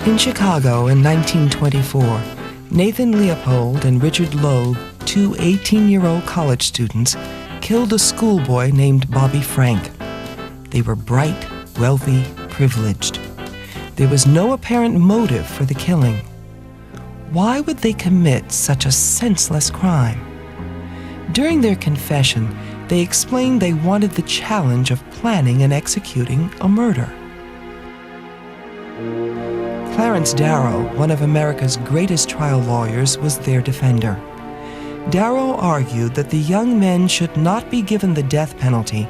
In Chicago in 1924, Nathan Leopold and Richard Loeb, two 18-year-old college students, killed a schoolboy named Bobby Frank. They were bright, wealthy, privileged. There was no apparent motive for the killing. Why would they commit such a senseless crime? During their confession, they explained they wanted the challenge of planning and executing a murder. Clarence Darrow, one of America's greatest trial lawyers, was their defender. Darrow argued that the young men should not be given the death penalty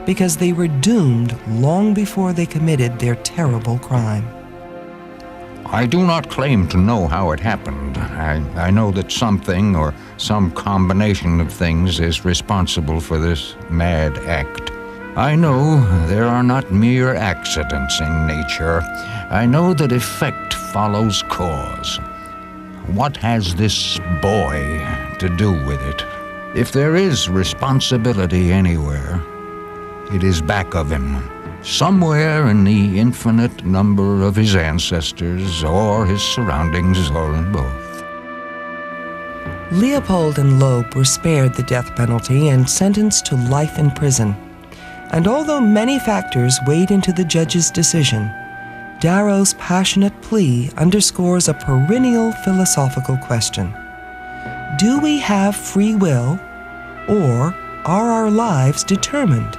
because they were doomed long before they committed their terrible crime. I do not claim to know how it happened. I know that something or some combination of things is responsible for this mad act. I know there are not mere accidents in nature. I know that effect follows cause. What has this boy to do with it? If there is responsibility anywhere, it is back of him, somewhere in the infinite number of his ancestors or his surroundings, or in both. Leopold and Loeb were spared the death penalty and sentenced to life in prison. And although many factors weighed into the judge's decision, Darrow's passionate plea underscores a perennial philosophical question. Do we have free will, or are our lives determined?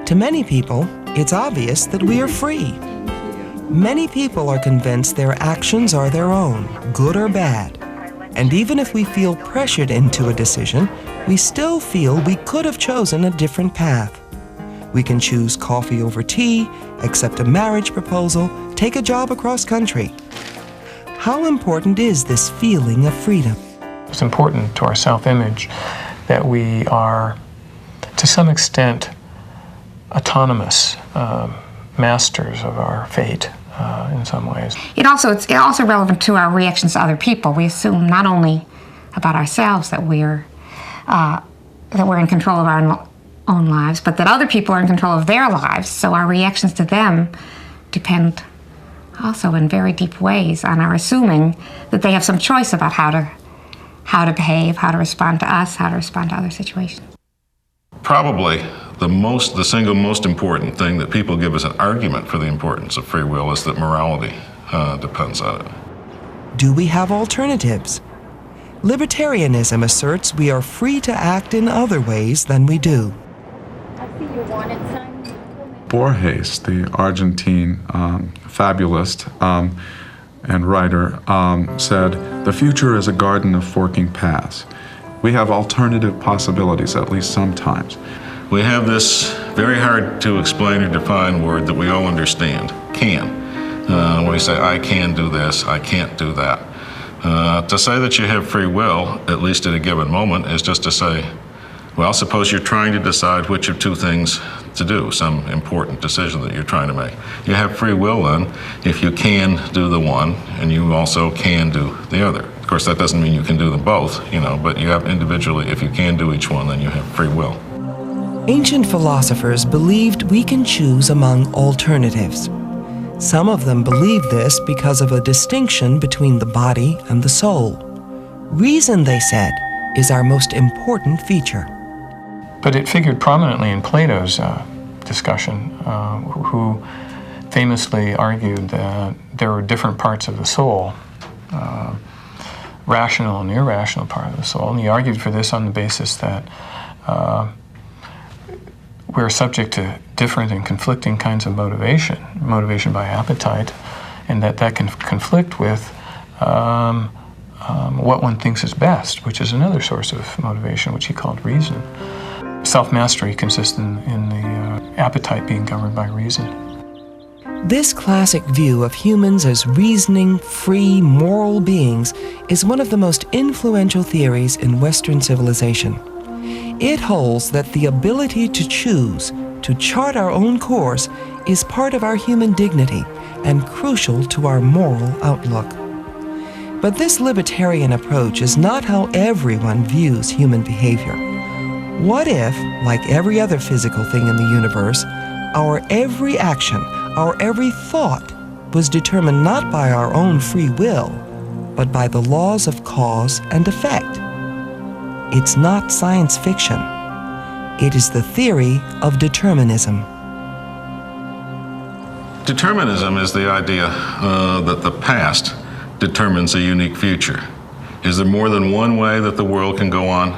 To many people, it's obvious that we are free. Many people are convinced their actions are their own, good or bad. And even if we feel pressured into a decision, we still feel we could have chosen a different path. We can choose coffee over tea, accept a marriage proposal, take a job across country. How important is this feeling of freedom? It's important to our self-image that we are, to some extent, autonomous masters of our fate in some ways. It's also relevant to our reactions to other people. We assume not only about ourselves that we're in control of our own lives, but that other people are in control of their lives. So our reactions to them depend also in very deep ways on our assuming that they have some choice about how to behave, how to respond to us, how to respond to other situations. Probably the single most important thing that people give as an argument for the importance of free will is that morality depends on it. Do we have alternatives? Libertarianism asserts we are free to act in other ways than we do. Borges, the Argentine fabulist and writer, said, "The future is a garden of forking paths." We have alternative possibilities, at least sometimes. We have this very hard to explain or define word that we all understand, can. When we say, I can do this, I can't do that. To say that you have free will, at least at a given moment, is just to say, well, suppose you're trying to decide which of two things to do, some important decision that you're trying to make. You have free will then if you can do the one and you also can do the other. Of course, that doesn't mean you can do them both, but you have individually, if you can do each one, then you have free will. Ancient philosophers believed we can choose among alternatives. Some of them believed this because of a distinction between the body and the soul. Reason, they said, is our most important feature. But it figured prominently in Plato's discussion, who famously argued that there were different parts of the soul, rational and irrational part of the soul. And he argued for this on the basis that we're subject to different and conflicting kinds of motivation by appetite, and that can conflict with what one thinks is best, which is another source of motivation, which he called reason. Self-mastery consists in the appetite being governed by reason. This classic view of humans as reasoning, free, moral beings is one of the most influential theories in Western civilization. It holds that the ability to choose, to chart our own course, is part of our human dignity and crucial to our moral outlook. But this libertarian approach is not how everyone views human behavior. What if, like every other physical thing in the universe, our every action, our every thought was determined not by our own free will, but by the laws of cause and effect? It's not science fiction. It is the theory of determinism. Determinism is the idea that the past determines a unique future. Is there more than one way that the world can go on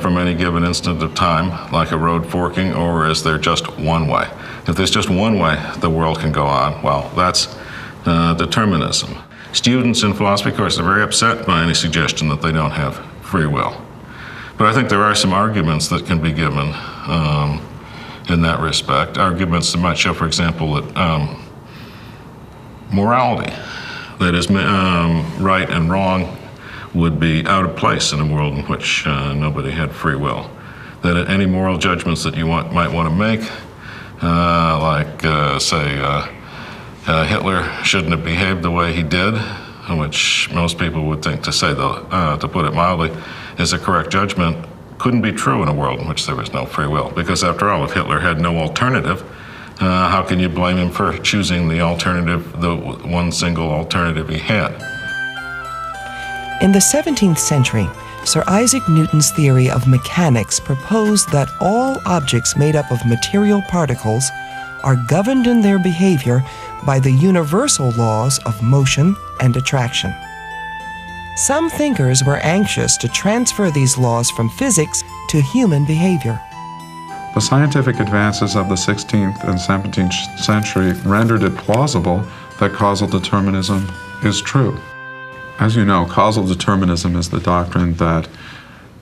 from any given instant of time, like a road forking, or is there just one way? If there's just one way the world can go on, well, that's determinism. Students in philosophy courses are very upset by any suggestion that they don't have free will. But I think there are some arguments that can be given in that respect. Arguments that might show, for example, that morality, that is right and wrong, would be out of place in a world in which nobody had free will. That any moral judgments that you might want to make, say Hitler shouldn't have behaved the way he did, which most people would think, to put it mildly, is a correct judgment, couldn't be true in a world in which there was no free will. Because after all, if Hitler had no alternative, how can you blame him for choosing the alternative, the one single alternative he had? In the 17th century, Sir Isaac Newton's theory of mechanics proposed that all objects made up of material particles are governed in their behavior by the universal laws of motion and attraction. Some thinkers were anxious to transfer these laws from physics to human behavior. The scientific advances of the 16th and 17th century rendered it plausible that causal determinism is true. As you know, causal determinism is the doctrine that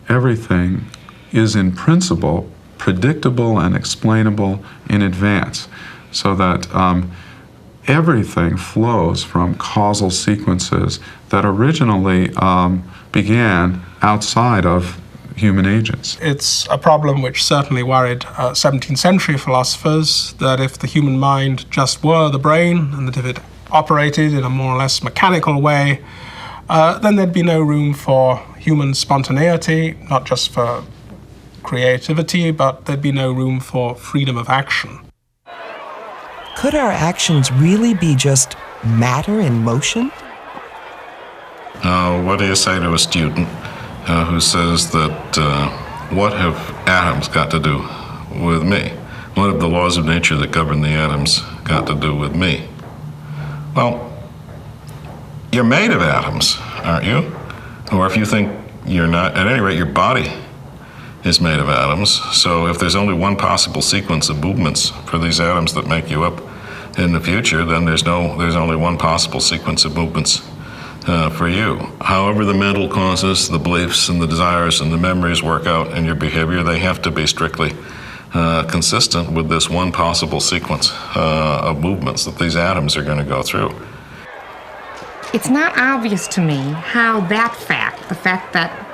everything is in principle predictable and explainable in advance, so that everything flows from causal sequences that originally began outside of human agents. It's a problem which certainly worried 17th century philosophers, that if the human mind just were the brain, and that if it operated in a more or less mechanical way, then there'd be no room for human spontaneity, not just for creativity, but there'd be no room for freedom of action. Could our actions really be just matter in motion? What do you say to a student who says that what have atoms got to do with me? What have the laws of nature that govern the atoms got to do with me? Well, you're made of atoms, aren't you? Or if you think you're not, at any rate, your body is made of atoms. So if there's only one possible sequence of movements for these atoms that make you up in the future, then there's only one possible sequence of movements for you. However the mental causes, the beliefs and the desires and the memories work out in your behavior, they have to be strictly consistent with this one possible sequence of movements that these atoms are going to go through. It's not obvious to me how that fact, the fact that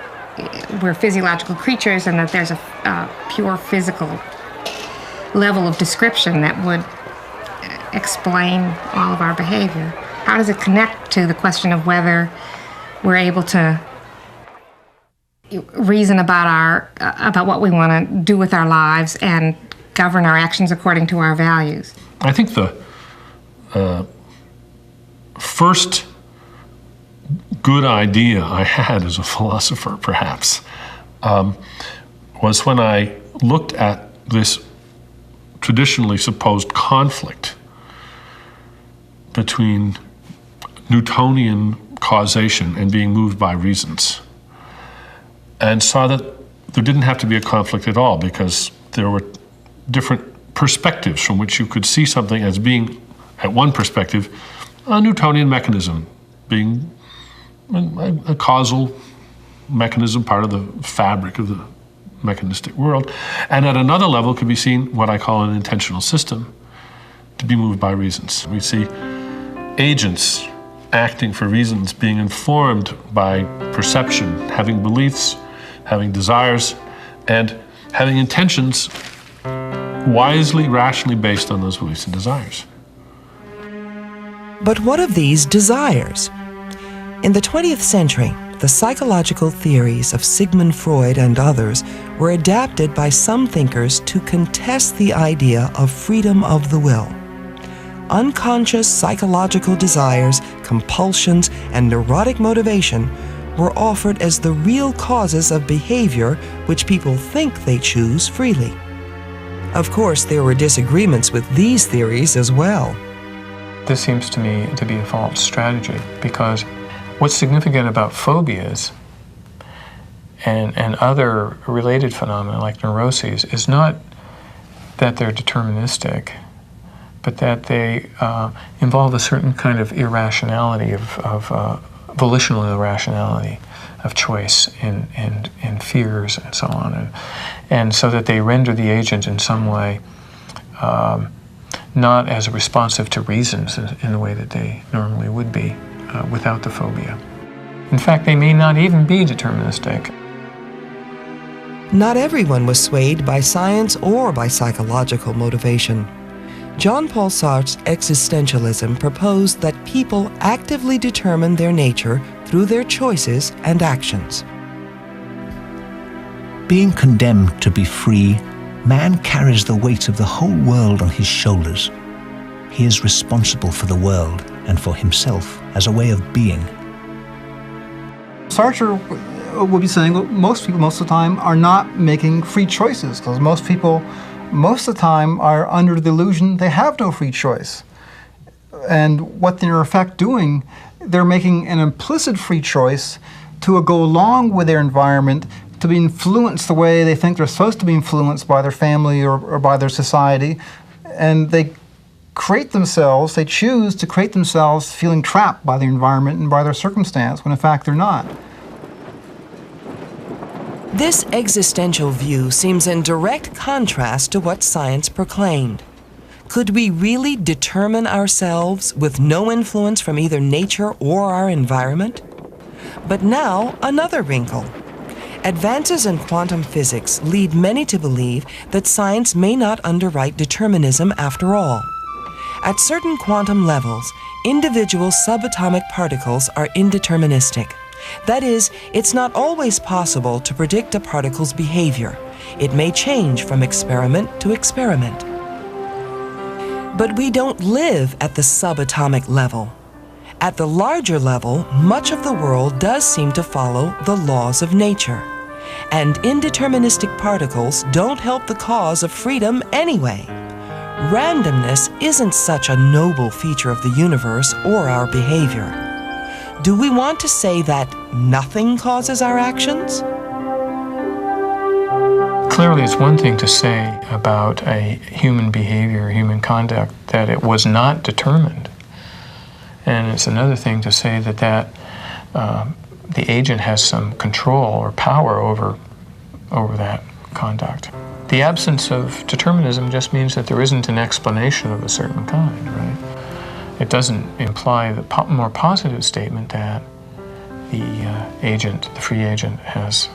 we're physiological creatures and that there's a pure physical level of description that would explain all of our behavior, how does it connect to the question of whether we're able to reason about what we want to do with our lives and govern our actions according to our values? I think the first good idea I had as a philosopher, perhaps, was when I looked at this traditionally supposed conflict between Newtonian causation and being moved by reasons, and saw that there didn't have to be a conflict at all, because there were different perspectives from which you could see something as being, at one perspective, a Newtonian mechanism being a causal mechanism, part of the fabric of the mechanistic world. And at another level could be seen what I call an intentional system to be moved by reasons. We see agents acting for reasons, being informed by perception, having beliefs, having desires, and having intentions wisely, rationally based on those beliefs and desires. But what of these desires? In the 20th century, the psychological theories of Sigmund Freud and others were adapted by some thinkers to contest the idea of freedom of the will. Unconscious psychological desires, compulsions, and neurotic motivation were offered as the real causes of behavior which people think they choose freely. Of course, there were disagreements with these theories as well. This seems to me to be a false strategy, because what's significant about phobias and other related phenomena like neuroses is not that they're deterministic, but that they involve a certain kind of irrationality, of volitional irrationality, of choice and fears and so on. And so that they render the agent in some way not as responsive to reasons in the way that they normally would be without the phobia. In fact, they may not even be deterministic. Not everyone was swayed by science or by psychological motivation. Jean-Paul Sartre's existentialism proposed that people actively determine their nature through their choices and actions. Being condemned to be free, man carries the weight of the whole world on his shoulders. He is responsible for the world and for himself as a way of being. Sartre would be saying that most people, most of the time, are not making free choices, because most people, most of the time, are under the illusion they have no free choice. And what they're in effect doing, they're making an implicit free choice to go along with their environment, to be influenced the way they think they're supposed to be influenced by their family or by their society. And they create themselves, they choose to create themselves feeling trapped by the environment and by their circumstance, when in fact they're not. This existential view seems in direct contrast to what science proclaimed. Could we really determine ourselves with no influence from either nature or our environment? But now, another wrinkle. Advances in quantum physics lead many to believe that science may not underwrite determinism after all. At certain quantum levels, individual subatomic particles are indeterministic. That is, it's not always possible to predict a particle's behavior. It may change from experiment to experiment. But we don't live at the subatomic level. At the larger level, much of the world does seem to follow the laws of nature. And indeterministic particles don't help the cause of freedom anyway. Randomness isn't such a noble feature of the universe or our behavior. Do we want to say that nothing causes our actions? Clearly, it's one thing to say about a human behavior, human conduct, that it was not determined. And it's another thing to say that the agent has some control or power over that conduct. The absence of determinism just means that there isn't an explanation of a certain kind, right? It doesn't imply the more positive statement that the agent, the free agent, has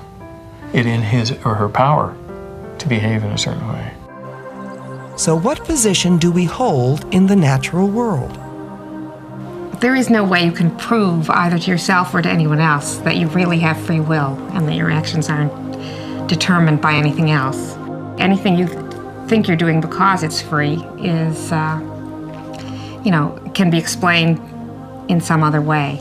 it in his or her power to behave in a certain way. So what position do we hold in the natural world? There is no way you can prove either to yourself or to anyone else that you really have free will and that your actions aren't determined by anything else. Anything you think you're doing because it's free is, can be explained in some other way.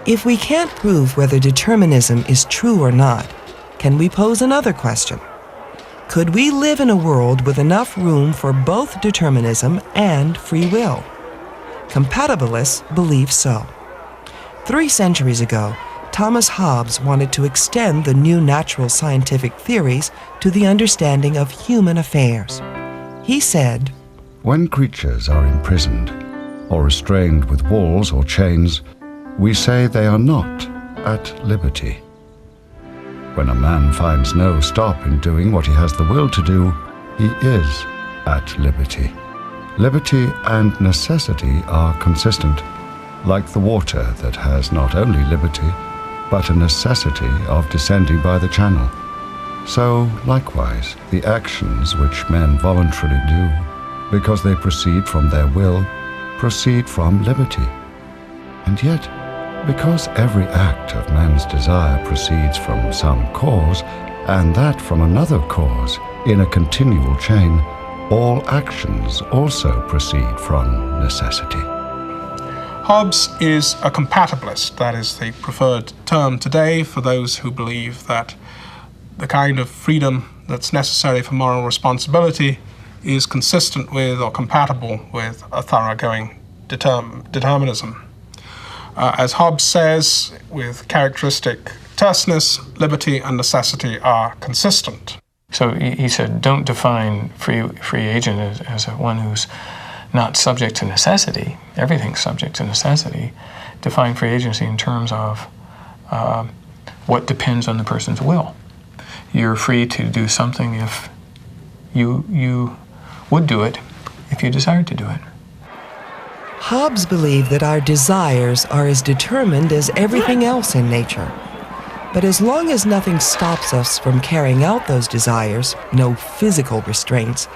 If we can't prove whether determinism is true or not, can we pose another question? Could we live in a world with enough room for both determinism and free will? Compatibilists believe so. 3 centuries ago, Thomas Hobbes wanted to extend the new natural scientific theories to the understanding of human affairs. He said, "When creatures are imprisoned or restrained with walls or chains, we say they are not at liberty. When a man finds no stop in doing what he has the will to do, he is at liberty. Liberty and necessity are consistent, like the water that has not only liberty, but a necessity of descending by the channel. So, likewise, the actions which men voluntarily do, because they proceed from their will, proceed from liberty. And yet, because every act of man's desire proceeds from some cause, and that from another cause, in a continual chain, all actions also proceed from necessity. Hobbes is a compatibilist. That is the preferred term today for those who believe that the kind of freedom that's necessary for moral responsibility is consistent with or compatible with a thoroughgoing determinism. As Hobbes says, with characteristic terseness, liberty and necessity are consistent. So he said, don't define free agent as one who's not subject to necessity. Everything's subject to necessity. Define free agency in terms of what depends on the person's will. You're free to do something if you would do it if you desired to do it. Hobbes believed that our desires are as determined as everything else in nature. But as long as nothing stops us from carrying out those desires, no physical restraints,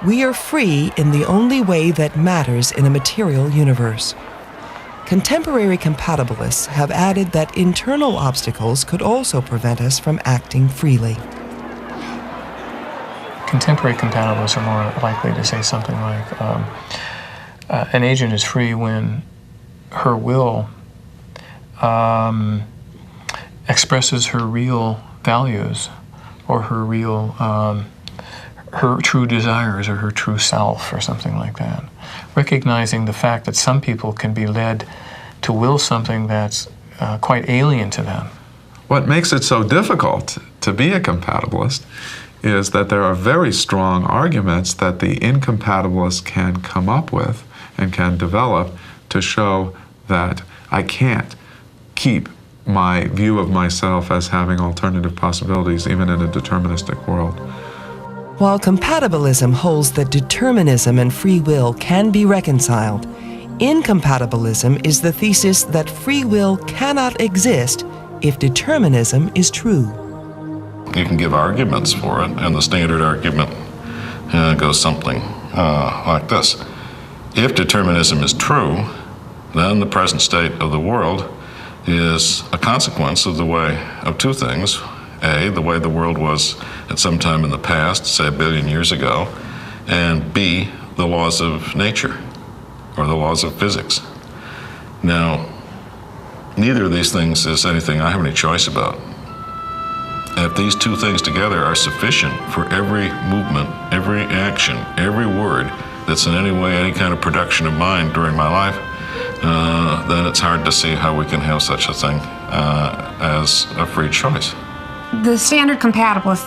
we are free in the only way that matters in a material universe. Contemporary compatibilists have added that internal obstacles could also prevent us from acting freely. Contemporary compatibilists are more likely to say something like, an agent is free when her will expresses her real values or her real, her true desires or her true self or something like that. Recognizing the fact that some people can be led to will something that's quite alien to them. What makes it so difficult to be a compatibilist is that there are very strong arguments that the incompatibilist can come up with and can develop to show that I can't keep my view of myself as having alternative possibilities even in a deterministic world. While compatibilism holds that determinism and free will can be reconciled, incompatibilism is the thesis that free will cannot exist if determinism is true. You can give arguments for it, and the standard argument goes something like this. If determinism is true, then the present state of the world is a consequence of the way of two things. A, the way the world was at some time in the past, say 1 billion years ago, and B, the laws of nature, or the laws of physics. Now, neither of these things is anything I have any choice about. And if these two things together are sufficient for every movement, every action, every word that's in any way any kind of production of mine during my life, then it's hard to see how we can have such a thing as a free choice. The standard compatibilist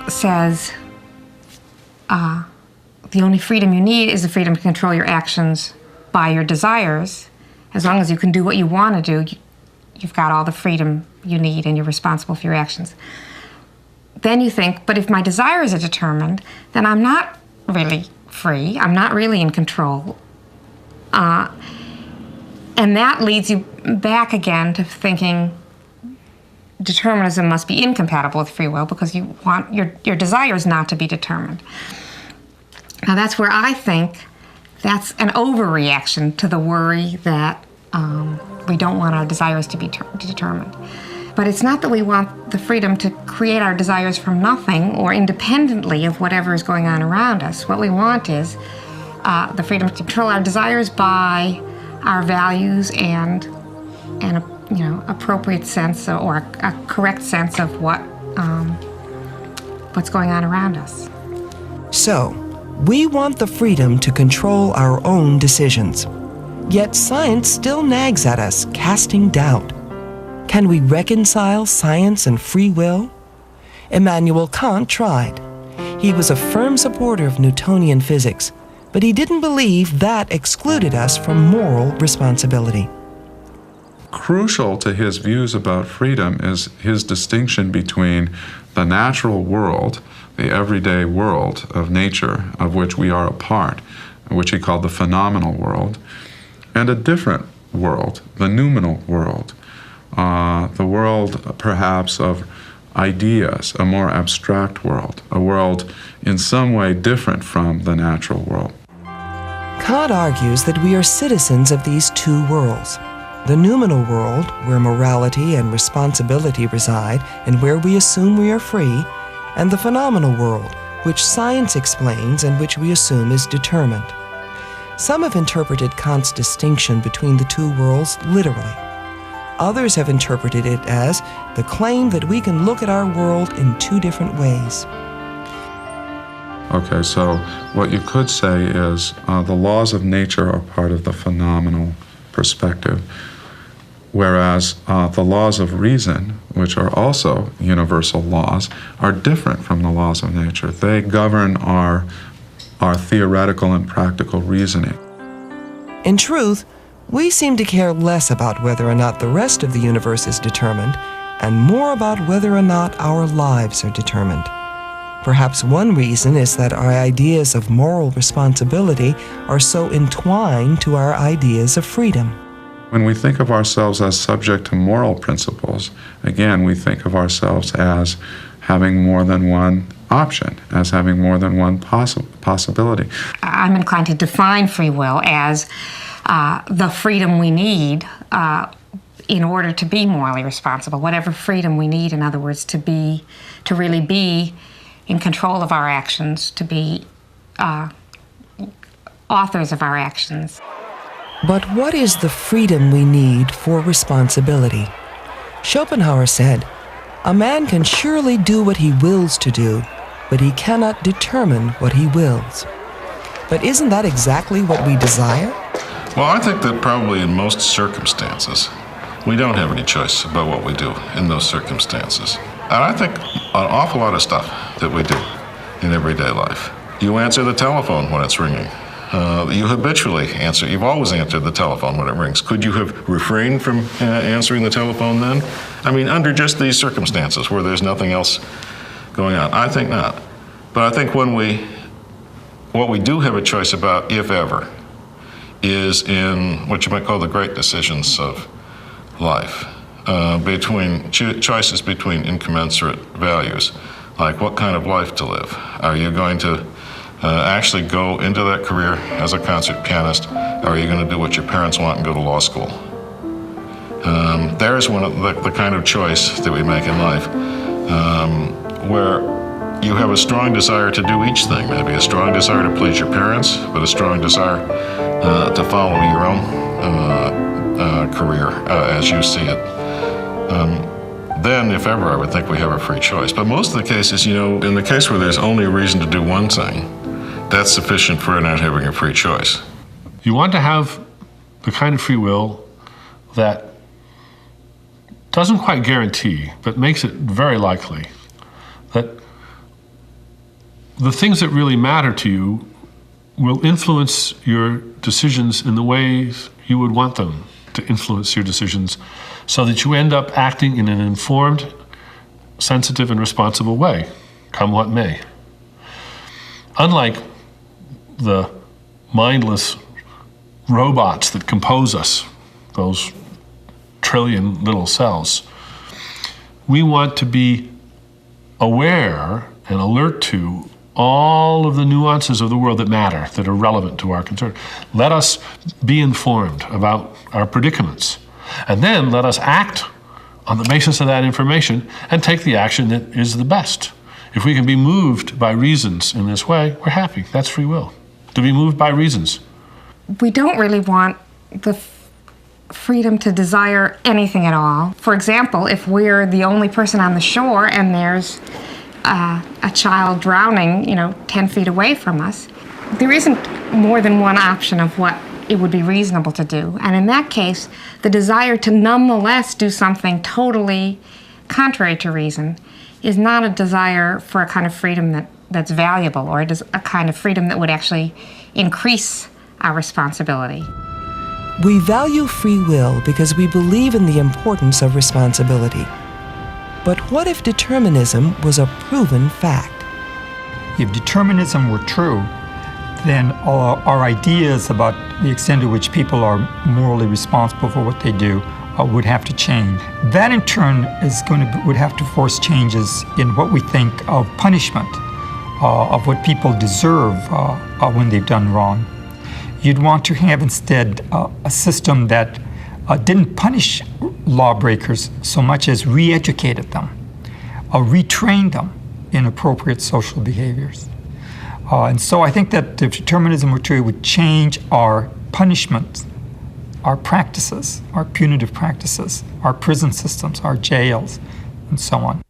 says the only freedom you need is the freedom to control your actions by your desires. As long as you can do what you want to do, you've got all the freedom you need and you're responsible for your actions. Then you think, but if my desires are determined, then I'm not really free. I'm not really in control. And that leads you back again to thinking determinism must be incompatible with free will because you want your desires not to be determined. Now that's where I think that's an overreaction to the worry that we don't want our desires to be determined. But it's not that we want the freedom to create our desires from nothing or independently of whatever is going on around us. What we want is the freedom to control our desires by our values and a appropriate sense or a correct sense of what's going on around us. So, we want the freedom to control our own decisions. Yet science still nags at us, casting doubt. Can we reconcile science and free will? Immanuel Kant tried. He was a firm supporter of Newtonian physics, but he didn't believe that excluded us from moral responsibility. Crucial to his views about freedom is his distinction between the natural world, the everyday world of nature, of which we are a part, which he called the phenomenal world, and a different world, the noumenal world, the world perhaps of ideas, a more abstract world, a world in some way different from the natural world. Kant argues that we are citizens of these two worlds. The noumenal world, where morality and responsibility reside and where we assume we are free, and the phenomenal world, which science explains and which we assume is determined. Some have interpreted Kant's distinction between the two worlds literally. Others have interpreted it as the claim that we can look at our world in two different ways. Okay, so what you could say is the laws of nature are part of the phenomenal perspective, whereas the laws of reason, which are also universal laws, are different from the laws of nature. They govern our theoretical and practical reasoning. In truth, we seem to care less about whether or not the rest of the universe is determined, and more about whether or not our lives are determined. Perhaps one reason is that our ideas of moral responsibility are so entwined to our ideas of freedom. When we think of ourselves as subject to moral principles, again, we think of ourselves as having more than one option, as having more than one possibility. I'm inclined to define free will as the freedom we need in order to be morally responsible. Whatever freedom we need, in other words, to really be in control of our actions, to be authors of our actions. But what is the freedom we need for responsibility? Schopenhauer said, "A man can surely do what he wills to do, but he cannot determine what he wills." But isn't that exactly what we desire? Well, I think that probably in most circumstances, we don't have any choice about what we do in those circumstances. And I think an awful lot of stuff that we do in everyday life. You answer the telephone when it's ringing. You habitually answer. You've always answered the telephone when it rings. Could you have refrained from answering the telephone then? I mean, under just these circumstances where there's nothing else going on. I think not. But I think what we do have a choice about, if ever, is in what you might call the great decisions of life, choices between incommensurate values, like what kind of life to live. Are you going to actually go into that career as a concert pianist, or are you going to do what your parents want and go to law school? There's one of the kind of choice that we make in life where you have a strong desire to do each thing, maybe a strong desire to please your parents, but a strong desire to follow your own career as you see it. Then, if ever, I would think we have a free choice. But most of the cases, in the case where there's only a reason to do one thing, that's sufficient for not having a free choice. You want to have the kind of free will that doesn't quite guarantee, but makes it very likely that the things that really matter to you will influence your decisions in the ways you would want them to influence your decisions, so that you end up acting in an informed, sensitive, and responsible way, come what may. Unlike the mindless robots that compose us, those trillion little cells, we want to be aware and alert to all of the nuances of the world that matter, that are relevant to our concern. Let us be informed about our predicaments, and then let us act on the basis of that information and take the action that is the best. If we can be moved by reasons in this way, we're happy. That's free will, to be moved by reasons. We don't really want the freedom to desire anything at all. For example, if we're the only person on the shore and there's a child drowning, 10 feet away from us, there isn't more than one option of what it would be reasonable to do. And in that case, the desire to nonetheless do something totally contrary to reason is not a desire for a kind of freedom that's valuable, or a kind of freedom that would actually increase our responsibility. We value free will because we believe in the importance of responsibility. But what if determinism was a proven fact? If determinism were true, then our ideas about the extent to which people are morally responsible for what they do would have to change. That in turn would have to force changes in what we think of punishment, of what people deserve when they've done wrong. You'd want to have instead a system that didn't punish lawbreakers so much as re-educated them, retrained them in appropriate social behaviors. And so I think that if determinism were true, it would change our punishments, our practices, our punitive practices, our prison systems, our jails, and so on.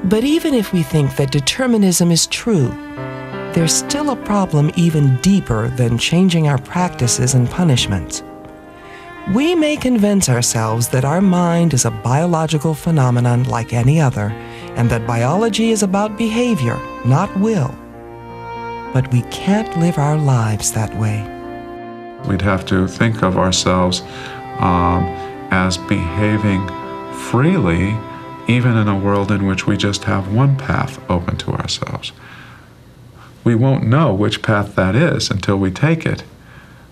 But even if we think that determinism is true, there's still a problem even deeper than changing our practices and punishments. We may convince ourselves that our mind is a biological phenomenon like any other, and that biology is about behavior, not will. But we can't live our lives that way. We'd have to think of ourselves as behaving freely, even in a world in which we just have one path open to ourselves. We won't know which path that is until we take it.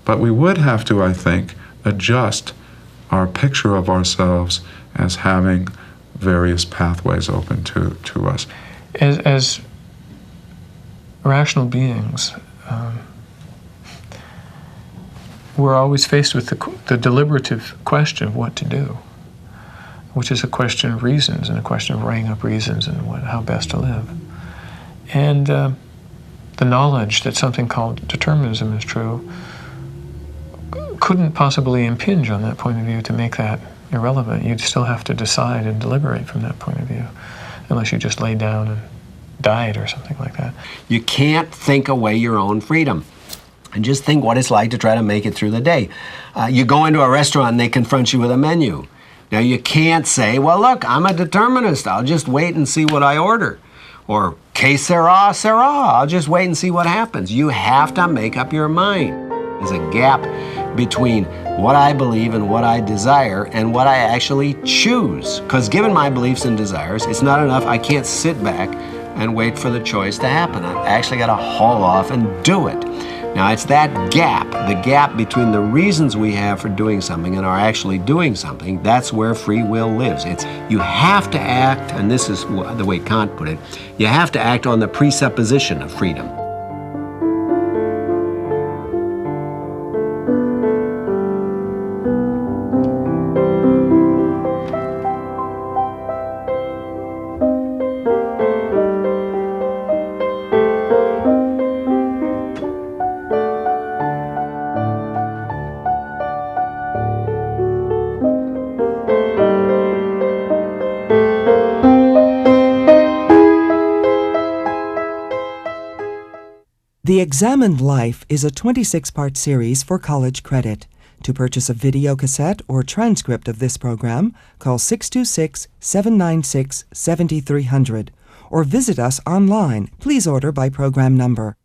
But we would have to, I think, adjust our picture of ourselves as having various pathways open to us. As rational beings, we're always faced with the deliberative question of what to do, which is a question of reasons and a question of weighing up reasons and how best to live. And the knowledge that something called determinism is true couldn't possibly impinge on that point of view to make that irrelevant. You'd still have to decide and deliberate from that point of view, unless you just laid down and died or something like that. You can't think away your own freedom. And just think what it's like to try to make it through the day. You go into a restaurant and they confront you with a menu. Now you can't say, well, look, I'm a determinist. I'll just wait and see what I order. Or, que sera, sera. I'll just wait and see what happens. You have to make up your mind. There's a gap between what I believe and what I desire and what I actually choose. Because given my beliefs and desires, it's not enough. I can't sit back and wait for the choice to happen. I've actually got to haul off and do it. Now, it's that gap, the gap between the reasons we have for doing something and are actually doing something, that's where free will lives. It's you have to act, and this is the way Kant put it, you have to act on the presupposition of freedom. The Examined Life is a 26-part series for college credit. To purchase a video cassette or transcript of this program, call 626-796-7300 or visit us online. Please order by program number.